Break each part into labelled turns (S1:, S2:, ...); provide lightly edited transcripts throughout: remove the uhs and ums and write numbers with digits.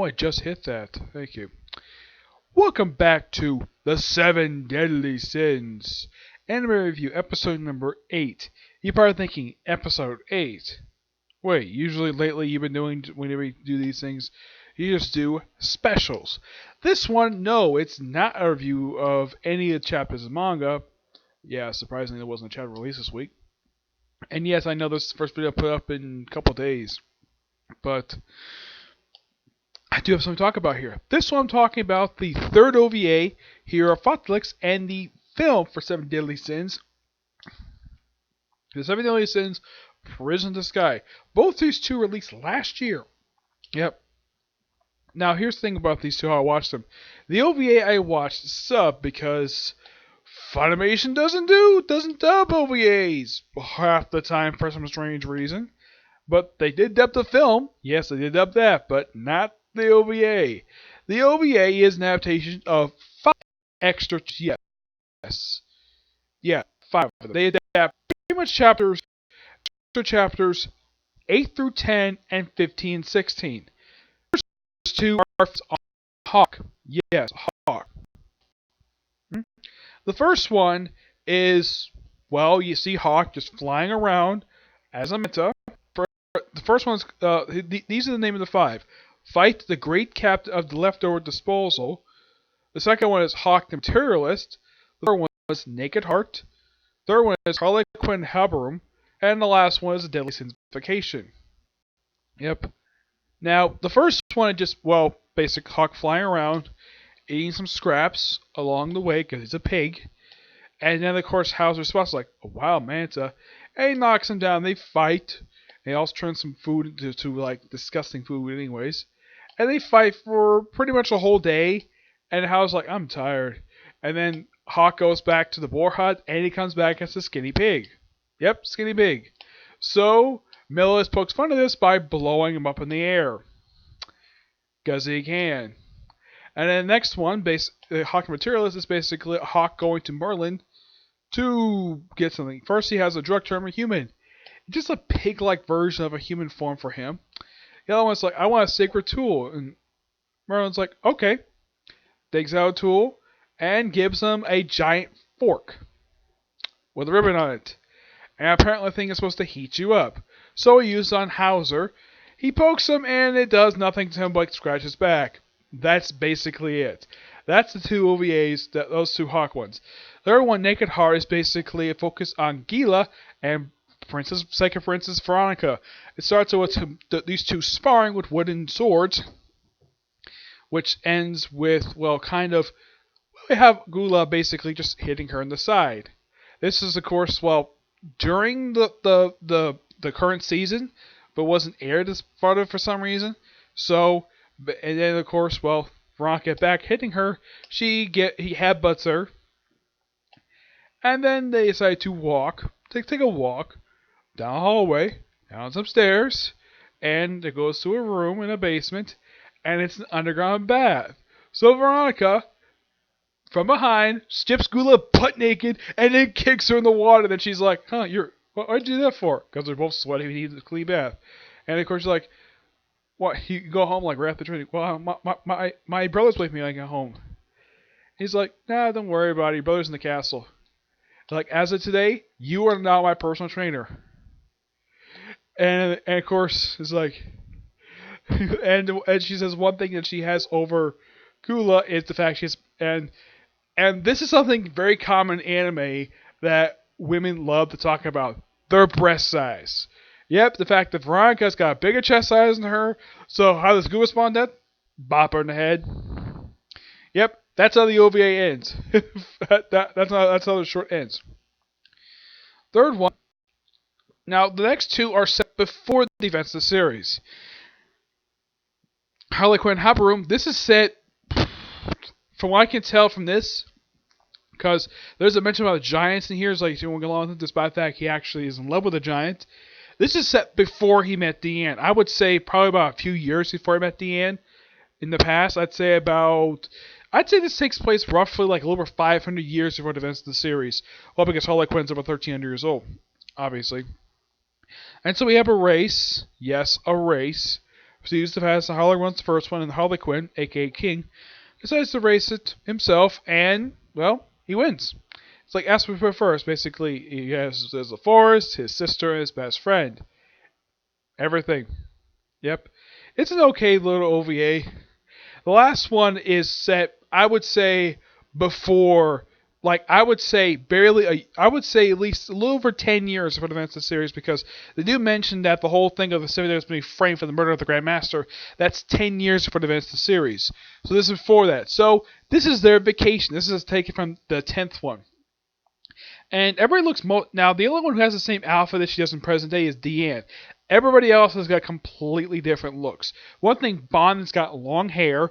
S1: I just hit that. Thank you. Welcome back to The Seven Deadly Sins. Anime Review, episode number 8. You're probably thinking, episode 8? Wait, usually lately you've been doing, whenever you do these things, you just do specials. This one, no, it's not a review of any of the chapters of manga. Yeah, surprisingly there wasn't a chapter released this week. And yes, I know this is the first video put up in a couple days. But I do have something to talk about here. This one I'm talking about the third OVA here of Frolic and the film for Seven Deadly Sins. The Seven Deadly Sins, Prison in the Sky. Both these two released last year. Yep. Now here's the thing about these two, how I watched them. The OVA I watched sub because Funimation doesn't dub OVAs half the time for some strange reason. But they did dub the film. Yes, they did dub that, but not the OVA. The OVA is an adaptation of 5 extra. Yes. Yeah, 5 of them. They adapt pretty much chapters 8 through 10 and 15 and 16. The first two are on Hawk. Yes, Hawk. The first one is, well, you see Hawk just flying around as a meta. The first one's, these are the name of the 5. Fight the Great Captain of the Leftover Disposal. The second one is Hawk the Materialist. The third one is Naked Heart. The third one is Harlequin Haberum. And the last one is Deadly Sins Vacation. Yep. Now, the first one is just, well, basic Hawk flying around, eating some scraps along the way because he's a pig. And then, of course, How's response like, oh, wow, Manta. And he knocks him down. They fight. They also turn some food into like disgusting food anyways. And they fight for pretty much a whole day. And Hal's like, I'm tired. And then Hawk goes back to the boar hut and he comes back as a skinny pig. Yep, skinny pig. So Millis pokes fun of this by blowing him up in the air. Because he can. And then the next one, Hawk Materialist, is basically Hawk going to Merlin to get something. First he has a drug term, a human. Just a pig-like version of a human form for him. The other one's like, I want a sacred tool. And Merlin's like, okay. Takes out a tool and gives him a giant fork with a ribbon on it. And apparently the thing is supposed to heat you up. So he uses on Hauser. He pokes him and it does nothing to him but scratch his back. That's basically it. That's the two OVAs, those two Hawk ones. The other one, Naked Heart, is basically a focus on Gila and Second Princess Veronica. It starts with these two sparring with wooden swords, which ends with, well, kind of, we have Gula basically just hitting her in the side. This is, of course, well, during the current season, but wasn't aired as part of it for some reason. So, and then of course, well, Veronica back hitting her, he headbutts her, and then they decide to take a walk down a hallway, down some stairs, and it goes to a room in a basement, and it's an underground bath. So Veronica, from behind, strips Gula butt naked, and then kicks her in the water. Then she's like, why'd you do that for? Because they're both sweaty, we need a clean bath. And of course she's like, what, you go home like right after training? Well, my brother's with me when I get home. He's like, nah, don't worry about it, your brother's in the castle. Like, as of today, you are now my personal trainer. And of course, it's like, and she says one thing that she has over Gula is the fact she's, and this is something very common in anime that women love to talk about, their breast size. Yep, the fact that Veronica's got a bigger chest size than her, so how does Gula respond to that? Bop her in the head. Yep, that's how the OVA ends. That's how the short ends. Third one. Now, the next two are set before the events of the series. Harlequin Haberum, this is set, from what I can tell from this, because there's a mention about giants in here, it's like, you won't get along with it, despite the fact he actually is in love with a giant. This is set before he met Deanne. I would say probably about a few years before he met Deanne. In the past, I'd say this takes place roughly like a little over 500 years before the events of the series. Well, because Harlequin's about 1,300 years old, obviously. And so we have a race, yes, a race, Proceeds to pass the Harley runs the first one, and Harley Quinn, aka King, decides to race it himself, and, well, he wins. It's like ask for first. Basically, he has the forest, his sister, and his best friend. Everything. Yep. It's an okay little OVA. The last one is set, I would say, before, like, I would say I would say at least a little over 10 years for the events of the series, because they do mention that the whole thing of the 7 years being framed for the murder of the Grand Master, that's 10 years for the events of the series. So this is before that. So this is their vacation. This is taken from the 10th one. And everybody looks now. The only one who has the same outfit that she does in present day is Deanne. Everybody else has got completely different looks. One thing, Bond's got long hair.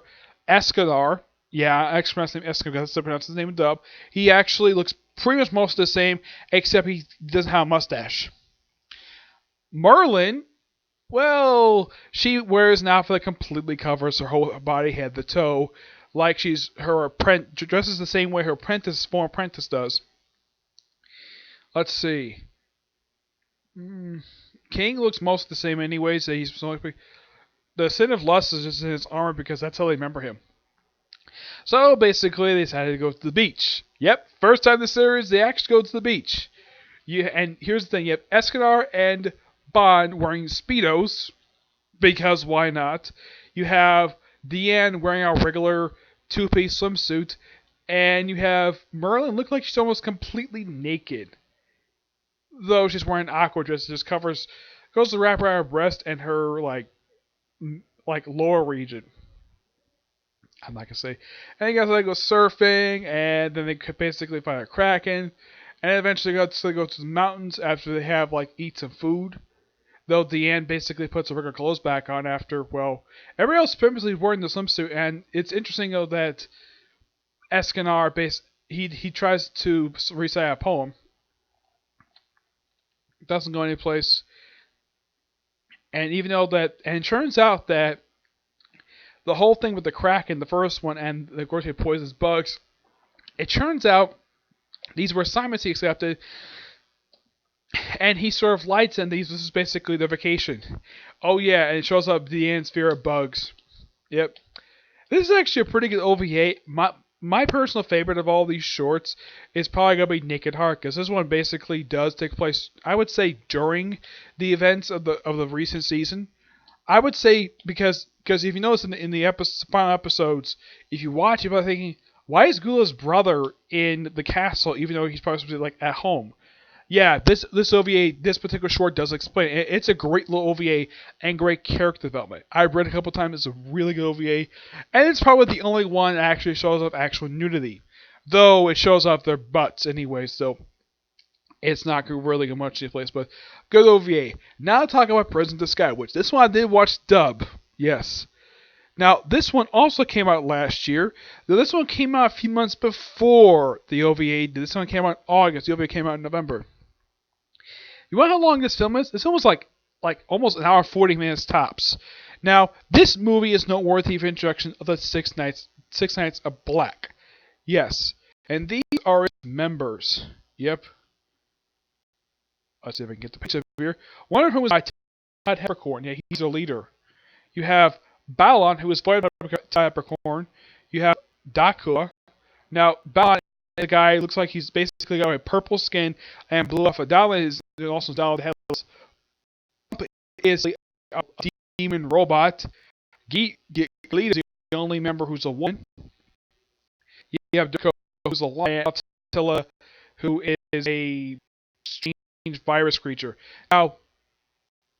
S1: Escadar, yeah, I expressed him Escadar. That's to pronounce his name in dub. He actually looks pretty much most the same, except he doesn't have a mustache. Merlin, well, she wears an outfit that completely covers her whole body, head to toe, like she's her apprentice, dresses the same way her former apprentice does. Let's see. King looks most the same anyways. The sin of lust is just in his armor because that's how they remember him. So basically, they decided to go to the beach. Yep, first time in the series, they actually go to the beach. And here's the thing: you have Escadar and Bond wearing speedos because why not? You have Deanne wearing a regular two-piece swimsuit, and you have Merlin look like she's almost completely naked. Though she's wearing an aqua dress that just goes to wrap around her breast and her like lower region. I'm not gonna say. And you guys go surfing, and then they basically find a kraken, and eventually go to the mountains after they have eat some food. Though Deanne basically puts her regular clothes back on after, well, everybody else purposely wearing the swimsuit, and it's interesting though that Escanar he tries to recite a poem. It doesn't go anyplace. And it turns out that the whole thing with the Kraken, the first one, and of course it poisons bugs, it turns out these were assignments he accepted, and he sort of lights in these. This is basically the vacation. Oh yeah, and it shows up Deanne's fear of bugs. Yep. This is actually a pretty good OVA. My personal favorite of all these shorts is probably going to be Naked Heart, because this one basically does take place, I would say, during the events of the recent season. I would say because if you notice in the final episodes, if you watch, you're probably thinking, why is Gula's brother in the castle even though he's probably supposed to be at home? Yeah, this OVA, this particular short does explain it. It's a great little OVA and great character development. I've read it a couple times. It's a really good OVA, and it's probably the only one that actually shows up actual nudity, though it shows off their butts anyway. So it's not really good much to place, but good OVA. Now talk about Prison to Sky, which this one I did watch dub. Yes. Now, this one also came out last year. Though this one came out a few months before the OVA. This one came out in August. The OVA came out in November. You want how long this film is? This film is like almost an hour 40 minutes tops. Now, this movie is noteworthy for introduction of the Six Knights of Black. Yes. And these are its members. Yep. Let's see if I can get the picture here. One of whom is Todd Peppercorn. Yeah, he's a leader. You have Balon, who is voiced by Todd Peppercorn. You have Dakua. Now, Balon is a guy who looks like he's basically got a purple skin and blue off. Dalin is also Dalin Headless. Is a demon robot. Gleed is the only member who's a woman. You have Dakua, who's a lion. Attila, who is a strange virus creature. Now,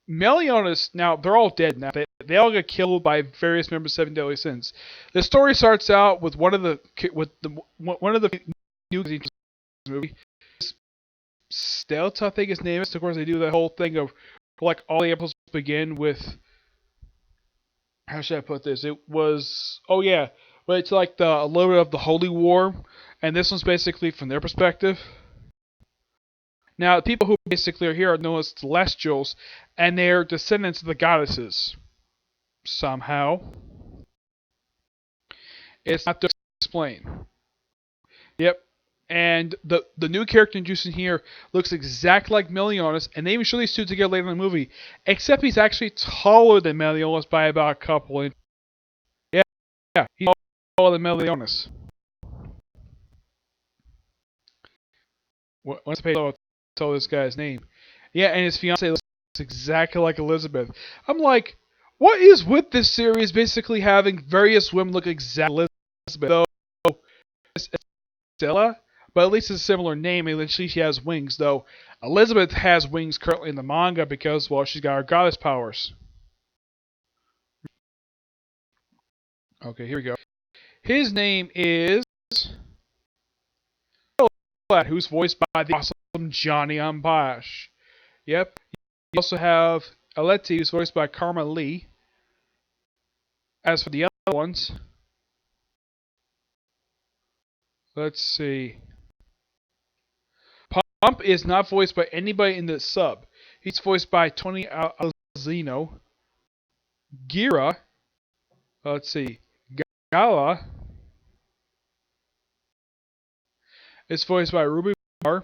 S1: Meliodas, now they're all dead now. They all get killed by various members of Seven Deadly Sins. The story starts out with one of the new movie. Stealth, I think his name is. Of course, they do the whole thing of all the episodes begin with. How should I put this? It was but it's like a little bit of the Holy War, and this one's basically from their perspective. Now, the people who basically are here are known as Celestials, and they're descendants of the goddesses. Somehow. It's not to explain. Yep. And the new character introduced in here looks exactly like Meliodas, and they even show these two together later in the movie. Except he's actually taller than Meliodas by about a couple inches. Yeah, yeah, he's taller than Meliodas. Once I tell this guy's name. Yeah, and his fiance looks exactly like Elizabeth. I'm like, what is with this series basically having various women look exactly like Elizabeth? Though it's Stella, but at least it's a similar name, and at least she has wings, though Elizabeth has wings currently in the manga because, well, she's got her goddess powers. Okay, here we go. His name is who's voiced by the awesome Johnny Ambash. Yep. You also have Aleti, who's voiced by Karma Lee. As for the other ones, let's see. Pump is not voiced by anybody in the sub. He's voiced by Tony Alzino. Gira, let's see. Gala is voiced by Ruby Barr.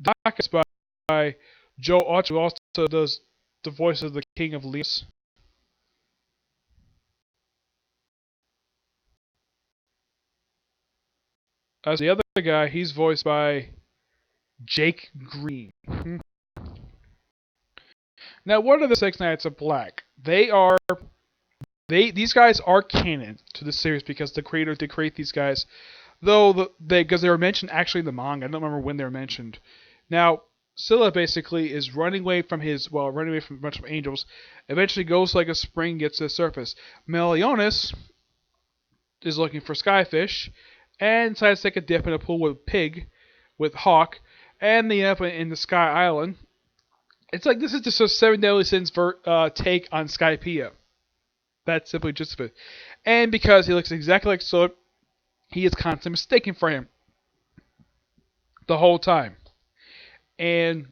S1: Doc is by Joe Archer, who also does the voice of the King of Leaves. As the other guy, he's voiced by Jake Green. Now, what are the Six Knights of Black? These guys are canon to the series because the creator did create these guys, though because they were mentioned actually in the manga. I don't remember when they were mentioned. Now, Scylla basically is running away from a bunch of angels. Eventually goes like a spring, gets to the surface. Meliodas is looking for Skyfish, and decides to take a dip in a pool with Hawk, and they end up in the Sky Island. It's like this is just a Seven Deadly Sins take on Skypiea. That's simply just it. And because he looks exactly like Scylla, he is constantly mistaken for him the whole time. And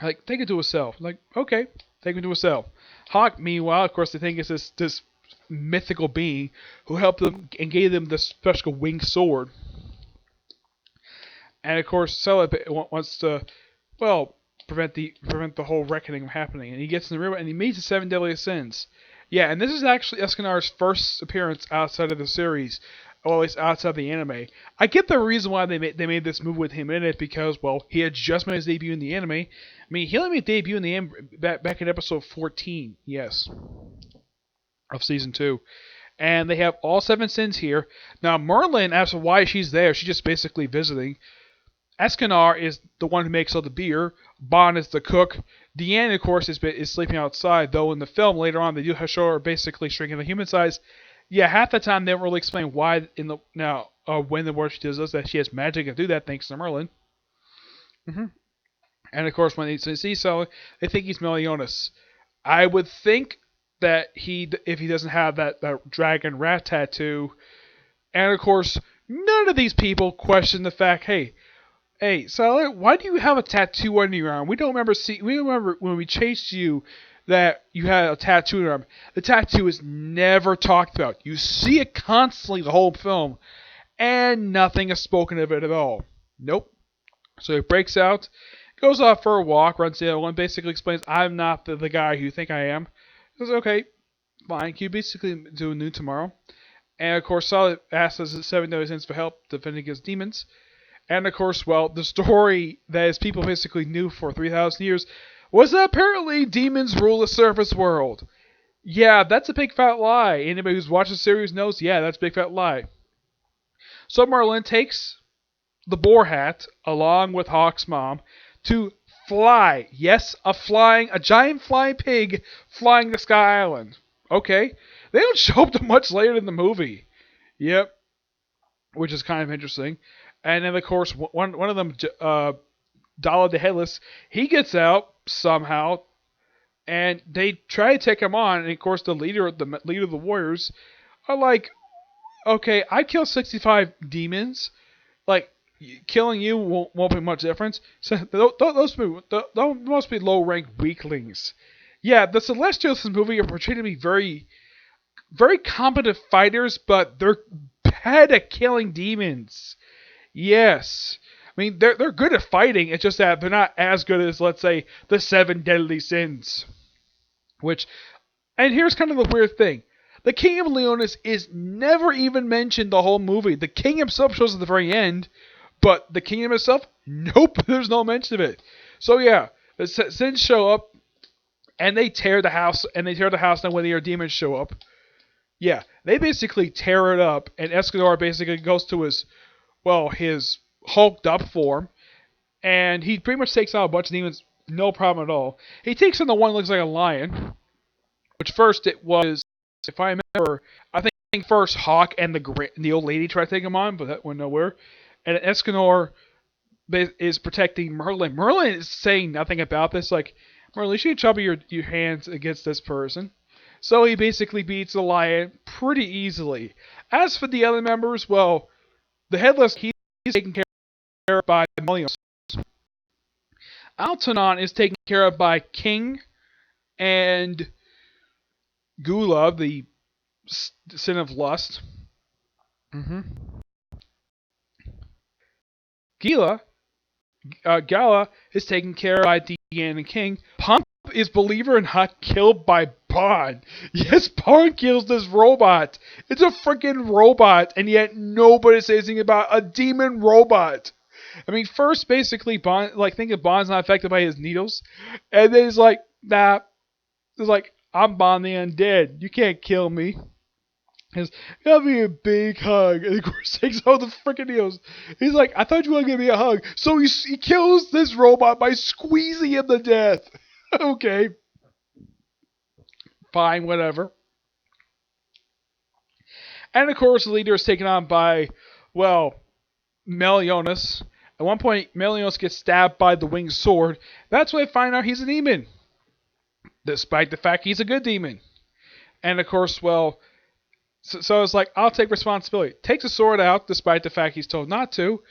S1: like, take it to himself. Like, okay, take it to himself. Hawk, meanwhile, of course, they think it's this mythical being who helped them and gave them this special winged sword. And of course, Scylla wants to, well, prevent the whole reckoning from happening. And he gets in the river and he meets the Seven Deadly Sins. Yeah, and this is actually Escanar's first appearance outside of the series, or at least outside of the anime. I get the reason why they made this movie with him in it because, well, he had just made his debut in the anime. I mean, he only made debut in the back in episode 14, yes, of season 2. And they have all 7 sins here. Now, Merlin, as to why she's there, she's just basically visiting. Escanar is the one who makes all the beer. Bon is the cook. Deanne, of course, is sleeping outside, though in the film later on they do show her basically shrinking the human size. Yeah, half the time they don't really explain why when the word she does this, that she has magic to do that thanks to Merlin. And of course, when they see so, they think he's Meliodas. I would think that if he doesn't have that dragon rat tattoo, and of course, none of these people question the fact, hey, Sally, why do you have a tattoo on your arm? We don't remember when we chased you that you had a tattoo on your arm. The tattoo is never talked about. You see it constantly the whole film, and nothing is spoken of it at all. Nope. So he breaks out, goes off for a walk, runs the other one, basically explains, I'm not the guy you think I am. He says, okay, fine. Can you basically do a new tomorrow? And of course, Solid asks the Seven Deadly Sins for help defending against demons. And of course, well, the story that his people basically knew for 3,000 years was that apparently demons rule the surface world. Yeah, that's a big fat lie. Anybody who's watched the series knows, yeah, that's a big fat lie. So Merlin takes the boar hat along with Hawk's mom to fly. Yes, a giant flying pig flying the Sky Island. Okay, they don't show up much later in the movie. Yep, which is kind of interesting. And then, of course, one of them, Dala the Headless, he gets out somehow, and they try to take him on. And of course, the leader of the warriors are like, "Okay, I killed 65 demons. Like, killing you won't be much difference. So those must be low-ranked weaklings." Yeah, the Celestials in this movie are portrayed to be very very competent fighters, but they're bad at killing demons. Yes. I mean, they're good at fighting. It's just that they're not as good as, let's say, the seven deadly sins. Which, and here's kind of the weird thing: the King of Leonis is never even mentioned the whole movie. The king himself shows at the very end, but the kingdom itself, nope, there's no mention of it. So yeah, the sins show up and they tear the house, down when the demons show up. Yeah, they basically tear it up, and Escanor basically goes to his hulked up form, and he pretty much takes out a bunch of demons, no problem at all. He takes on the one that looks like a lion, which first it was, if I remember, I think first Hawk and the old lady tried to take him on, but that went nowhere. And Escanor is protecting Merlin. Merlin is saying nothing about this, like, Merlin, you should chop your hands against this person. So he basically beats the lion pretty easily. As for the other members, well, the headless, he's taken care of by Melios. Altanon is taken care of by King and Gula, the sin of lust. Gila is taken care of by Deanne and King. Punk is believer and hot killed by Bond. Yes, Bond kills this robot. It's a freaking robot, and yet nobody says anything about a demon robot. I mean, first, basically, Bond, thinking Bond's not affected by his needles, and then he's like, nah. He's like, I'm Bond the Undead. You can't kill me. He's got me a big hug, and of course takes all the freaking needles. He's like, I thought you were gonna give me a hug. So he kills this robot by squeezing him to death. Okay. Fine, whatever. And of course, the leader is taken on by, Meliodas. At one point, Meliodas gets stabbed by the winged sword. That's when I find out he's a demon. Despite the fact he's a good demon. And of course, so it's like, I'll take responsibility. Takes the sword out, despite the fact he's told not to.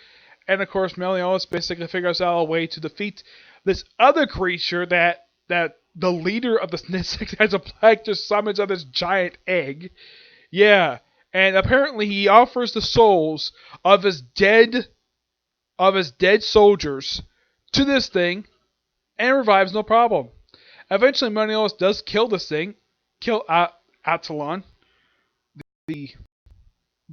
S1: And of course, Meliodas basically figures out a way to defeat this other creature that the leader of the Six Eyes of Black just summons on this giant egg. Yeah. And apparently he offers the souls of his dead soldiers to this thing, and revives no problem. Eventually, Meliodas does kill this thing, kill Atalon, the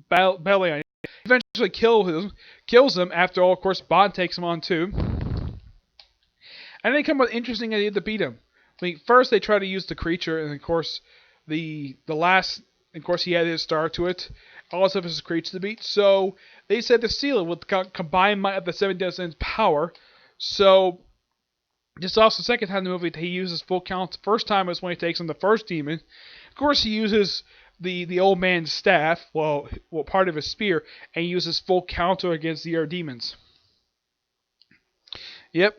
S1: Belion. Eventually kills him. After all, of course, Bond takes him on too. And they come up with an interesting idea to beat him. I mean, first they try to use the creature, and of course, the last, of course, he had his star to it. All of his creature to beat. So they said to seal it with the combined might of the Seven Deadly Sins power. So this is also the second time in the movie that he uses full count. The first time was when he takes on the first demon. Of course, he uses the old man's staff, part of his spear, and he uses full counter against the other demons. Yep.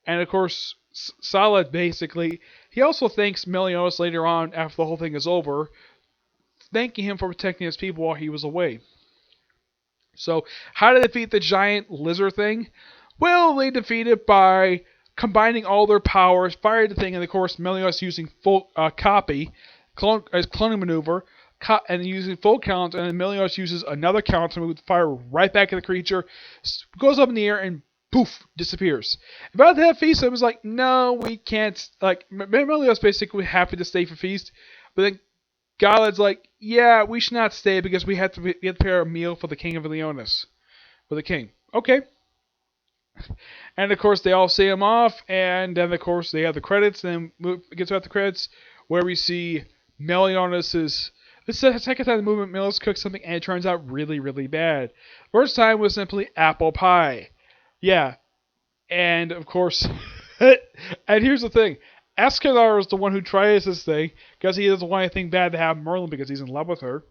S1: And of course, Salad basically, he also thanks Meliodas later on after the whole thing is over, thanking him for protecting his people while he was away. So, how to defeat the giant lizard thing? Well, they defeat it by combining all their powers, fire the thing, and of course, Meliodas using full copy, cloning maneuver, and using full count, and then Meliodas uses another counter move to fire right back at the creature, goes up in the air, and poof, disappears. About to have feast, I was like, no, we can't. Like, Meliodas basically happy to stay for feast, but then Galad's like, yeah, we should not stay because we have to prepare a meal for the King of Leonis. For the king. Okay. And of course, they all see him off, and then of course, they have the credits, and then it gets out the credits, where we see Meliodas is. This is the second time the movement Meliodas cooks something, and it turns out really, really bad. First time was simply apple pie. Yeah. And of course, and here's the thing. Escanor is the one who tries this thing because he doesn't want anything bad to happen to Merlin because he's in love with her.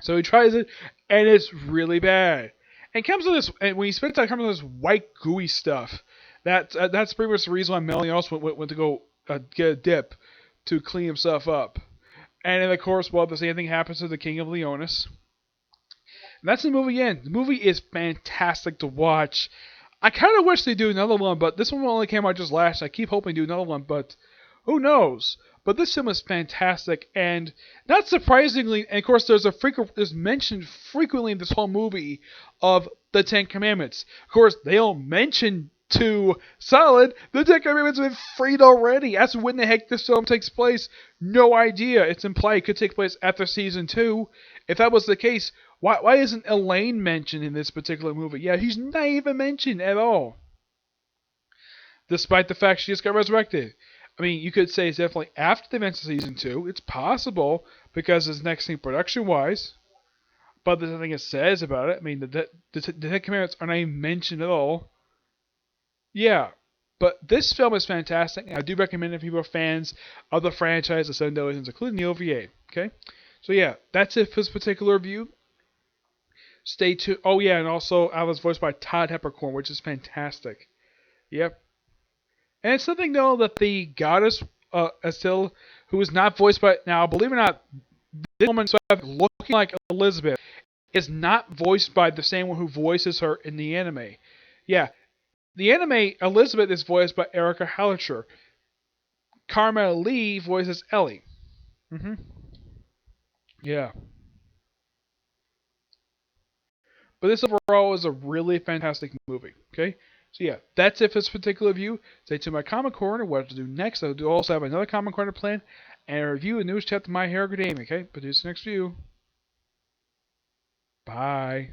S1: So he tries it, and it's really bad. And comes with this, and when he spits out, it comes with this white gooey stuff. That's pretty much the reason why Meliodas went to go get a dip to clean himself up. And then of course, the same thing happens to the King of Leonis. And that's the movie end. The movie is fantastic to watch. I kind of wish they'd do another one, but this one only came out just last. I keep hoping to do another one, but Who knows? But this film is fantastic, and not surprisingly, and of course, there's mentioned frequently in this whole movie of the Ten Commandments. Of course, they don't mention to Solid the Ten Commandments have been freed already. That's when the heck this film takes place. No idea. It's implied it could take place after season 2. If that was the case, why isn't Elaine mentioned in this particular movie? Yeah, he's not even mentioned at all, despite the fact she just got resurrected. I mean, you could say it's definitely after the events of season 2. It's possible because it's next thing production wise, but there's nothing it says about it. I mean, the Ten Commandments are not even mentioned at all. Yeah, but this film is fantastic. I do recommend it if people are fans of the franchise, the Seven Deadly Sins, including the OVA. Okay, so yeah, that's it for this particular review. Stay tuned. Oh yeah, and also I was voiced by Todd Heppercorn, which is fantastic. Yep. And it's something though that the goddess Estelle, who is not voiced by now, believe it or not, this woman looking like Elizabeth is not voiced by the same one who voices her in the anime. Yeah, the anime Elizabeth is voiced by Erica Hallicher. Carmel Lee voices Ellie. hmm Yeah, but this overall is a really fantastic movie. Okay, so yeah, that's it for this particular review. Stay tuned to my comic corner. What to do next? I do also have another comic corner plan and a review of the newest chapter of My Hero Academia. Okay, but this next view. Bye.